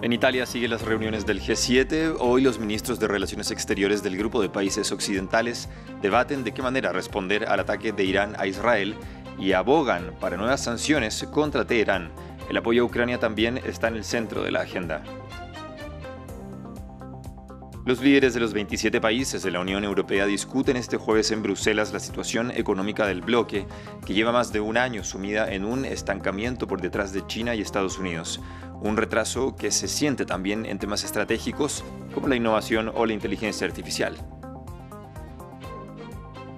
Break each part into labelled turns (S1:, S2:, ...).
S1: En Italia siguen las reuniones del G7. Hoy los ministros de Relaciones Exteriores del grupo de países occidentales debaten de qué manera responder al ataque de Irán a Israel y abogan para nuevas sanciones contra Teherán. El apoyo a Ucrania también está en el centro de la agenda. Los líderes de los 27 países de la Unión Europea discuten este jueves en Bruselas la situación económica del bloque, que lleva más de un año sumida en un estancamiento por detrás de China y Estados Unidos. Un retraso que se siente también en temas estratégicos como la innovación o la inteligencia artificial.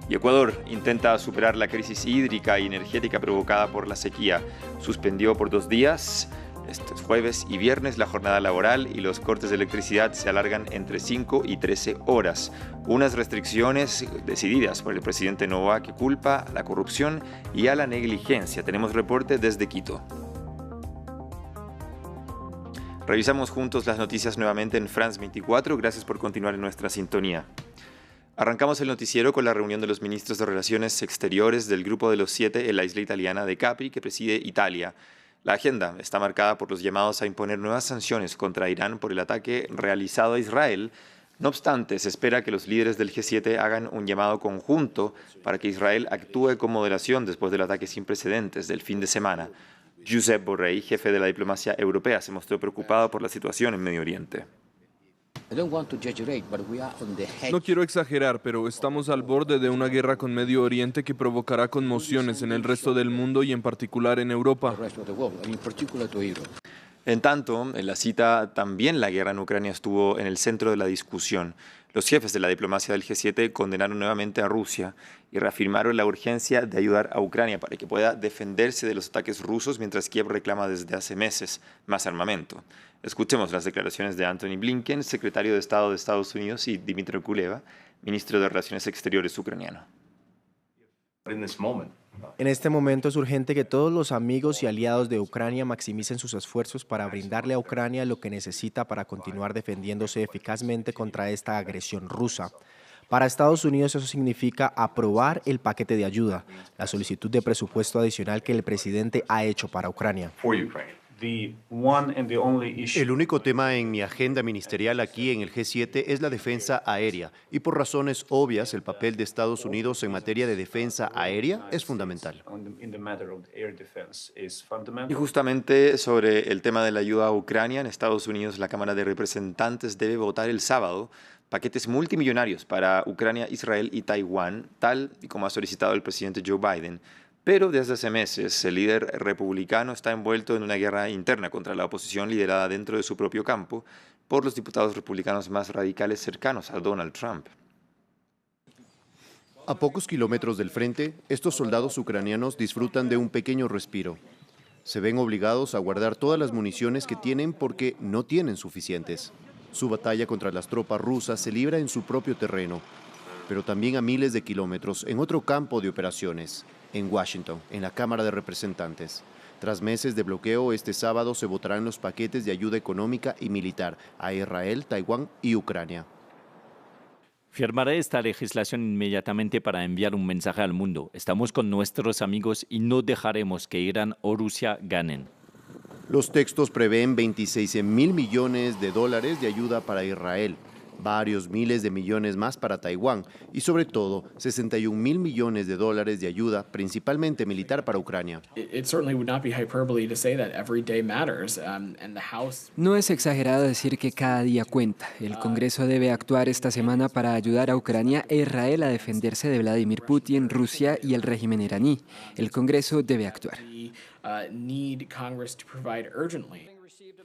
S1: Y Ecuador intenta superar la crisis hídrica y energética provocada por la sequía. Suspendió por 2 días, este jueves y viernes, la jornada laboral y los cortes de electricidad se alargan entre 5 y 13 horas. Unas restricciones decididas por el presidente Noboa que culpa a la corrupción y a la negligencia. Tenemos reporte desde Quito. Revisamos juntos las noticias nuevamente en France 24. Gracias por continuar en nuestra sintonía. Arrancamos el noticiero con la reunión de los ministros de Relaciones Exteriores del Grupo de los 7 en la isla italiana de Capri, que preside Italia. La agenda está marcada por los llamados a imponer nuevas sanciones contra Irán por el ataque realizado a Israel. No obstante, se espera que los líderes del G7 hagan un llamado conjunto para que Israel actúe con moderación después del ataque sin precedentes del fin de semana. Josep Borrell, jefe de la diplomacia europea, se mostró preocupado por la situación en Medio Oriente.
S2: No quiero exagerar, pero estamos al borde de una guerra con Medio Oriente que provocará conmociones en el resto del mundo y en particular en Europa.
S1: En tanto, en la cita también la guerra en Ucrania estuvo en el centro de la discusión. Los jefes de la diplomacia del G7 condenaron nuevamente a Rusia y reafirmaron la urgencia de ayudar a Ucrania para que pueda defenderse de los ataques rusos, mientras Kiev reclama desde hace meses más armamento. Escuchemos las declaraciones de Antony Blinken, secretario de Estado de Estados Unidos, y Dmytro Kuleba, ministro de Relaciones Exteriores ucraniano.
S3: En este momento es urgente que todos los amigos y aliados de Ucrania maximicen sus esfuerzos para brindarle a Ucrania lo que necesita para continuar defendiéndose eficazmente contra esta agresión rusa. Para Estados Unidos eso significa aprobar el paquete de ayuda, la solicitud de presupuesto adicional que el presidente ha hecho para Ucrania.
S4: El único tema en mi agenda ministerial aquí en el G7 es la defensa aérea, y por razones obvias el papel de Estados Unidos en materia de defensa aérea es fundamental.
S1: Y justamente sobre el tema de la ayuda a Ucrania, en Estados Unidos la Cámara de Representantes debe votar el sábado paquetes multimillonarios para Ucrania, Israel y Taiwán, tal y como ha solicitado el presidente Joe Biden. Pero desde hace meses el líder republicano está envuelto en una guerra interna contra la oposición liderada dentro de su propio campo por los diputados republicanos más radicales cercanos a Donald Trump.
S4: A pocos kilómetros del frente, estos soldados ucranianos disfrutan de un pequeño respiro. Se ven obligados a guardar todas las municiones que tienen porque no tienen suficientes. Su batalla contra las tropas rusas se libra en su propio terreno, pero también a miles de kilómetros en otro campo de operaciones, en Washington, en la Cámara de Representantes. Tras meses de bloqueo, este sábado se votarán los paquetes de ayuda económica y militar a Israel, Taiwán y Ucrania.
S5: Firmaré esta legislación inmediatamente para enviar un mensaje al mundo. Estamos con nuestros amigos y no dejaremos que Irán o Rusia ganen.
S4: Los textos prevén 26.000 millones de dólares de ayuda para Israel, varios miles de millones más para Taiwán y sobre todo 61.000 millones de dólares de ayuda, principalmente militar, para Ucrania.
S6: No es exagerado decir que cada día cuenta. El Congreso debe actuar esta semana para ayudar a Ucrania e Israel a defenderse de Vladimir Putin, Rusia y el régimen iraní. El Congreso debe actuar.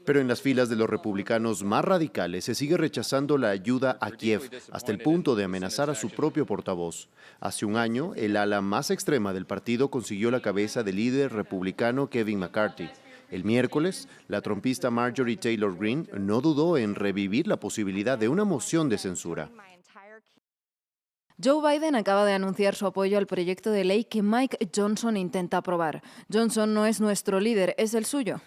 S4: Pero en las filas de los republicanos más radicales se sigue rechazando la ayuda a Kiev hasta el punto de amenazar a su propio portavoz. Hace un año, el ala más extrema del partido consiguió la cabeza del líder republicano Kevin McCarthy. El miércoles, la trumpista Marjorie Taylor Greene no dudó en revivir la posibilidad de una moción de censura.
S7: Joe Biden acaba de anunciar su apoyo al proyecto de ley que Mike Johnson intenta aprobar. Johnson no es nuestro líder, es el suyo.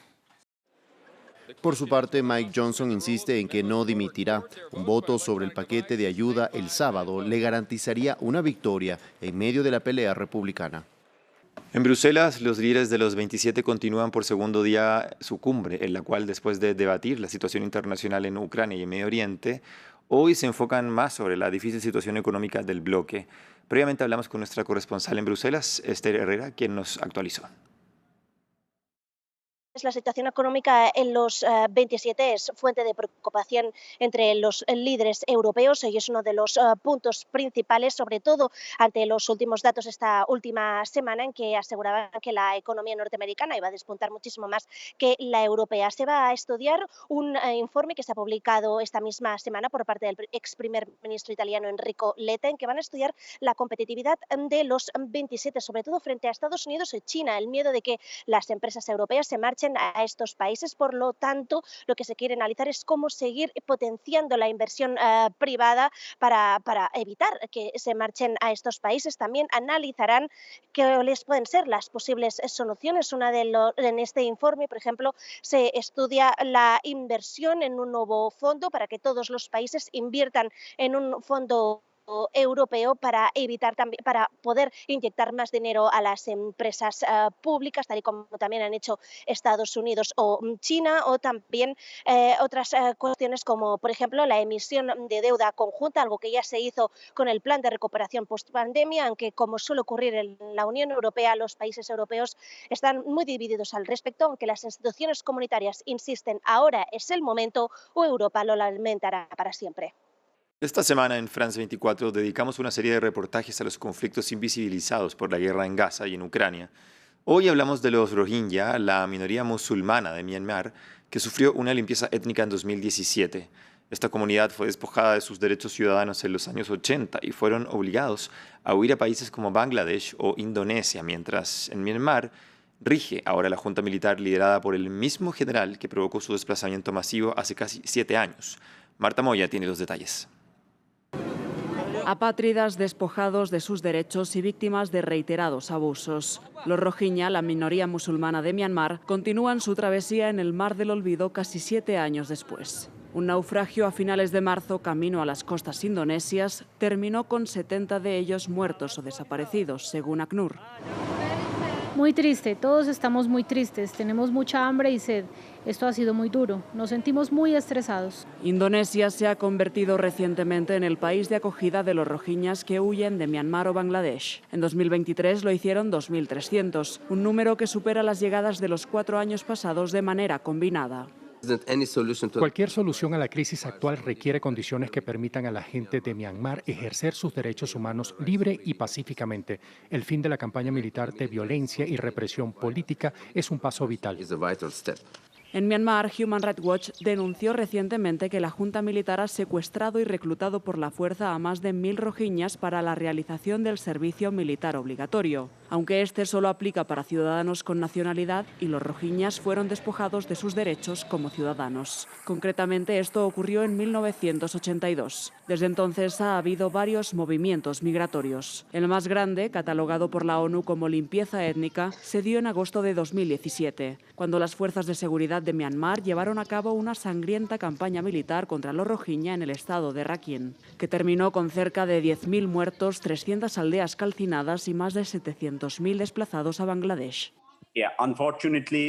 S4: Por su parte, Mike Johnson insiste en que no dimitirá. Un voto sobre el paquete de ayuda el sábado le garantizaría una victoria en medio de la pelea republicana.
S1: En Bruselas, los líderes de los 27 continúan por segundo día su cumbre, en la cual, después de debatir la situación internacional en Ucrania y en Medio Oriente, hoy se enfocan más sobre la difícil situación económica del bloque. Previamente hablamos con nuestra corresponsal en Bruselas, Esther Herrera, quien nos actualizó.
S8: La situación económica en los 27 es fuente de preocupación entre los líderes europeos y es uno de los puntos principales, sobre todo ante los últimos datos esta última semana en que aseguraban que la economía norteamericana iba a despuntar muchísimo más que la europea. Se va a estudiar un informe que se ha publicado esta misma semana por parte del ex primer ministro italiano Enrico Letta, en que van a estudiar la competitividad de los 27, sobre todo frente a Estados Unidos y China, el miedo de que las empresas europeas se marchen a estos países. Por lo tanto, lo que se quiere analizar es cómo seguir potenciando la inversión privada para evitar que se marchen a estos países. También analizarán qué les pueden ser las posibles soluciones. En este informe, por ejemplo, se estudia la inversión en un nuevo fondo para que todos los países inviertan en un fondo europeo para evitar también, para poder inyectar más dinero a las empresas públicas, tal y como también han hecho Estados Unidos o China, o también otras cuestiones como, por ejemplo, la emisión de deuda conjunta, algo que ya se hizo con el plan de recuperación post-pandemia, aunque, como suele ocurrir en la Unión Europea, los países europeos están muy divididos al respecto, aunque las instituciones comunitarias insisten, ahora es el momento, o Europa lo lamentará para siempre.
S1: Esta semana en France 24 dedicamos una serie de reportajes a los conflictos invisibilizados por la guerra en Gaza y en Ucrania. Hoy hablamos de los Rohingya, la minoría musulmana de Myanmar, que sufrió una limpieza étnica en 2017. Esta comunidad fue despojada de sus derechos ciudadanos en los años 80 y fueron obligados a huir a países como Bangladesh o Indonesia, mientras en Myanmar rige ahora la junta militar liderada por el mismo general que provocó su desplazamiento masivo hace casi 7 años. Marta Moya tiene los detalles.
S9: Apátridas despojados de sus derechos y víctimas de reiterados abusos. Los Rohingya, la minoría musulmana de Myanmar, continúan su travesía en el Mar del Olvido casi 7 años después. Un naufragio a finales de marzo, camino a las costas indonesias, terminó con 70 de ellos muertos o desaparecidos, según ACNUR.
S10: Muy triste, todos estamos muy tristes, tenemos mucha hambre y sed. Esto ha sido muy duro, nos sentimos muy estresados.
S9: Indonesia se ha convertido recientemente en el país de acogida de los rohingyas que huyen de Myanmar o Bangladesh. En 2023 lo hicieron 2.300, un número que supera las llegadas de los 4 años pasados de manera combinada.
S11: Cualquier solución a la crisis actual requiere condiciones que permitan a la gente de Myanmar ejercer sus derechos humanos libre y pacíficamente. El fin de la campaña militar de violencia y represión política es un paso vital.
S9: En Myanmar, Human Rights Watch denunció recientemente que la junta militar ha secuestrado y reclutado por la fuerza a más de 1.000 rohingyas para la realización del servicio militar obligatorio, aunque este solo aplica para ciudadanos con nacionalidad y los rohingyas fueron despojados de sus derechos como ciudadanos. Concretamente, esto ocurrió en 1982. Desde entonces ha habido varios movimientos migratorios. El más grande, catalogado por la ONU como limpieza étnica, se dio en agosto de 2017, cuando las fuerzas de seguridad de Myanmar llevaron a cabo una sangrienta campaña militar contra los rohingya en el estado de Rakhine, que terminó con cerca de 10.000 muertos, 300 aldeas calcinadas y más de 700.000 desplazados a Bangladesh.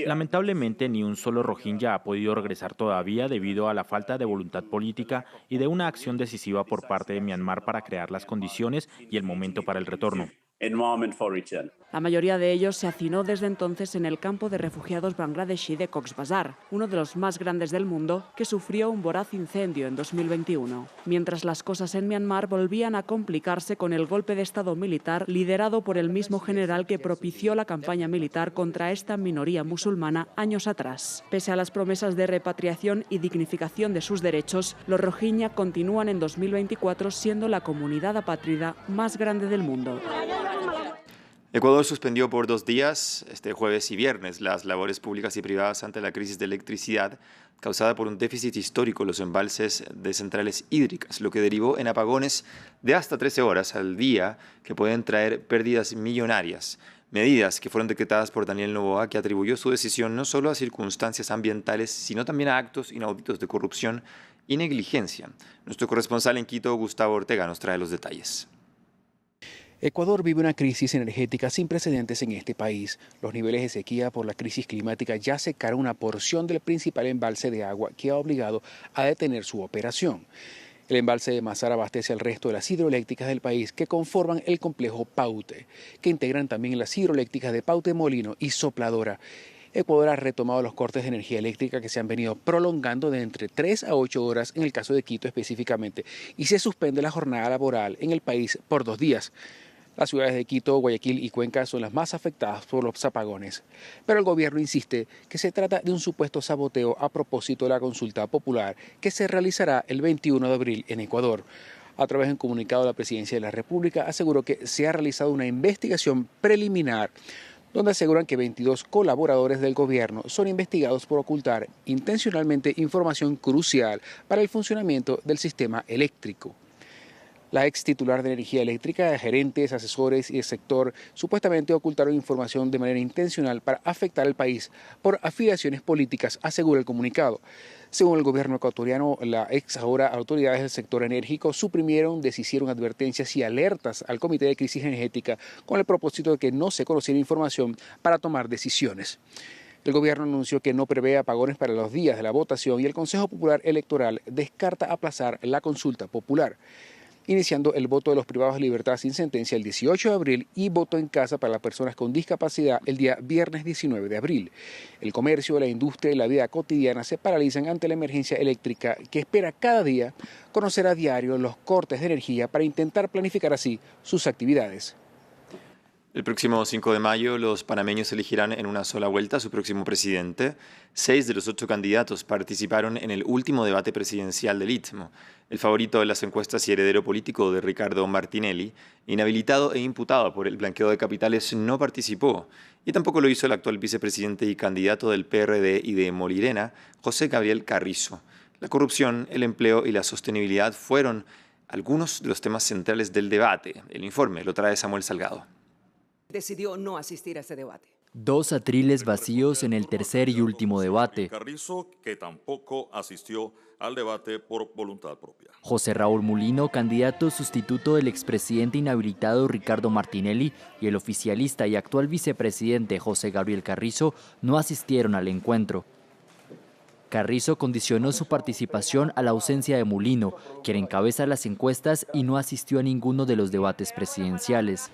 S12: Lamentablemente, ni un solo rohingya ha podido regresar todavía debido a la falta de voluntad política y de una acción decisiva por parte de Myanmar para crear las condiciones y el momento para el retorno.
S9: La mayoría de ellos se hacinó desde entonces en el campo de refugiados bangladesí de Cox's Bazar, uno de los más grandes del mundo, que sufrió un voraz incendio en 2021. Mientras las cosas en Myanmar volvían a complicarse con el golpe de Estado militar liderado por el mismo general que propició la campaña militar contra esta minoría musulmana años atrás. Pese a las promesas de repatriación y dignificación de sus derechos, los rohingya continúan en 2024 siendo la comunidad apátrida más grande del mundo.
S1: Ecuador suspendió por 2 días, este jueves y viernes, las labores públicas y privadas ante la crisis de electricidad causada por un déficit histórico en los embalses de centrales hídricas, lo que derivó en apagones de hasta 13 horas al día que pueden traer pérdidas millonarias. Medidas que fueron decretadas por Daniel Noboa, que atribuyó su decisión no solo a circunstancias ambientales, sino también a actos inauditos de corrupción y negligencia. Nuestro corresponsal en Quito, Gustavo Ortega, nos trae los detalles.
S13: Ecuador vive una crisis energética sin precedentes en este país. Los niveles de sequía por la crisis climática ya secaron una porción del principal embalse de agua que ha obligado a detener su operación. El embalse de Mazar abastece al resto de las hidroeléctricas del país que conforman el complejo Paute, que integran también las hidroeléctricas de Paute Molino y Sopladora. Ecuador ha retomado los cortes de energía eléctrica que se han venido prolongando de entre 3 a 8 horas en el caso de Quito específicamente, y se suspende la jornada laboral en el país por 2 días. Las ciudades de Quito, Guayaquil y Cuenca son las más afectadas por los apagones. Pero el gobierno insiste que se trata de un supuesto saboteo a propósito de la consulta popular que se realizará el 21 de abril en Ecuador. A través de un comunicado, la Presidencia de la República aseguró que se ha realizado una investigación preliminar donde aseguran que 22 colaboradores del gobierno son investigados por ocultar intencionalmente información crucial para el funcionamiento del sistema eléctrico. La ex titular de Energía Eléctrica, gerentes, asesores y el sector supuestamente ocultaron información de manera intencional para afectar al país por afiliaciones políticas, asegura el comunicado. Según el gobierno ecuatoriano, las ex ahora autoridades del sector enérgico suprimieron, deshicieron advertencias y alertas al Comité de Crisis Energética con el propósito de que no se conociera información para tomar decisiones. El gobierno anunció que no prevé apagones para los días de la votación y el Consejo Popular Electoral descarta aplazar la consulta popular, iniciando el voto de los privados de libertad sin sentencia el 18 de abril y voto en casa para las personas con discapacidad el día viernes 19 de abril. El comercio, la industria y la vida cotidiana se paralizan ante la emergencia eléctrica que espera cada día conocer a diario los cortes de energía para intentar planificar así sus actividades.
S1: El próximo 5 de mayo, los panameños elegirán en una sola vuelta a su próximo presidente. 6 de los 8 candidatos participaron en el último debate presidencial del Istmo. El favorito de las encuestas y heredero político de Ricardo Martinelli, inhabilitado e imputado por el blanqueo de capitales, no participó. Y tampoco lo hizo el actual vicepresidente y candidato del PRD y de Molirena, José Gabriel Carrizo. La corrupción, el empleo y la sostenibilidad fueron algunos de los temas centrales del debate. El informe lo trae Samuel Salgado.
S14: Decidió no asistir a ese debate.
S15: 2 atriles vacíos en el tercer y último debate.
S16: Carrizo, que tampoco asistió al debate por voluntad propia.
S15: José Raúl Mulino, candidato sustituto del expresidente inhabilitado Ricardo Martinelli, y el oficialista y actual vicepresidente José Gabriel Carrizo no asistieron al encuentro. Carrizo condicionó su participación a la ausencia de Mulino, quien encabeza las encuestas y no asistió a ninguno de los debates presidenciales.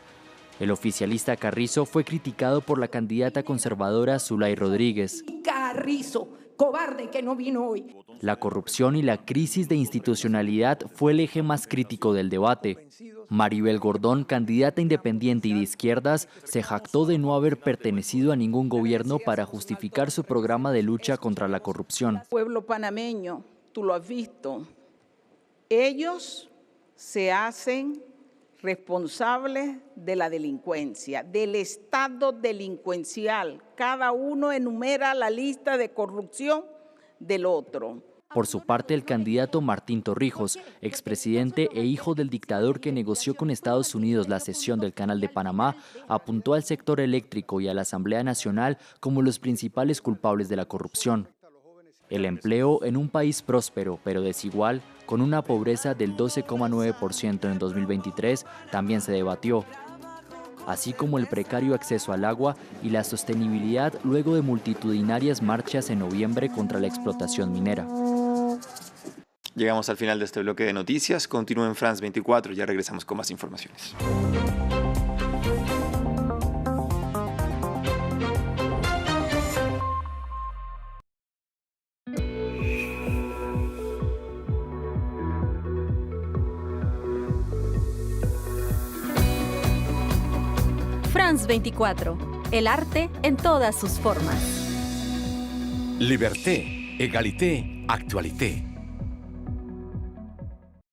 S15: El oficialista Carrizo fue criticado por la candidata conservadora Zulay Rodríguez.
S14: Carrizo, cobarde que no vino hoy.
S15: La corrupción y la crisis de institucionalidad fue el eje más crítico del debate. Maribel Gordón, candidata independiente y de izquierdas, se jactó de no haber pertenecido a ningún gobierno para justificar su programa de lucha contra la corrupción.
S17: Pueblo panameño, tú lo has visto, ellos se hacen responsables de la delincuencia, del estado delincuencial. Cada uno enumera la lista de corrupción del otro.
S15: Por su parte, el candidato Martín Torrijos, expresidente e hijo del dictador que negoció con Estados Unidos la cesión del Canal de Panamá, apuntó al sector eléctrico y a la Asamblea Nacional como los principales culpables de la corrupción. El empleo en un país próspero pero desigual, con una pobreza del 12,9% en 2023, también se debatió, así como el precario acceso al agua y la sostenibilidad luego de multitudinarias marchas en noviembre contra la explotación minera.
S1: Llegamos al final de este bloque de noticias. Continúa en France 24, ya regresamos con más informaciones.
S18: France 24, el arte en todas sus formas.
S19: Liberté, égalité, actualité.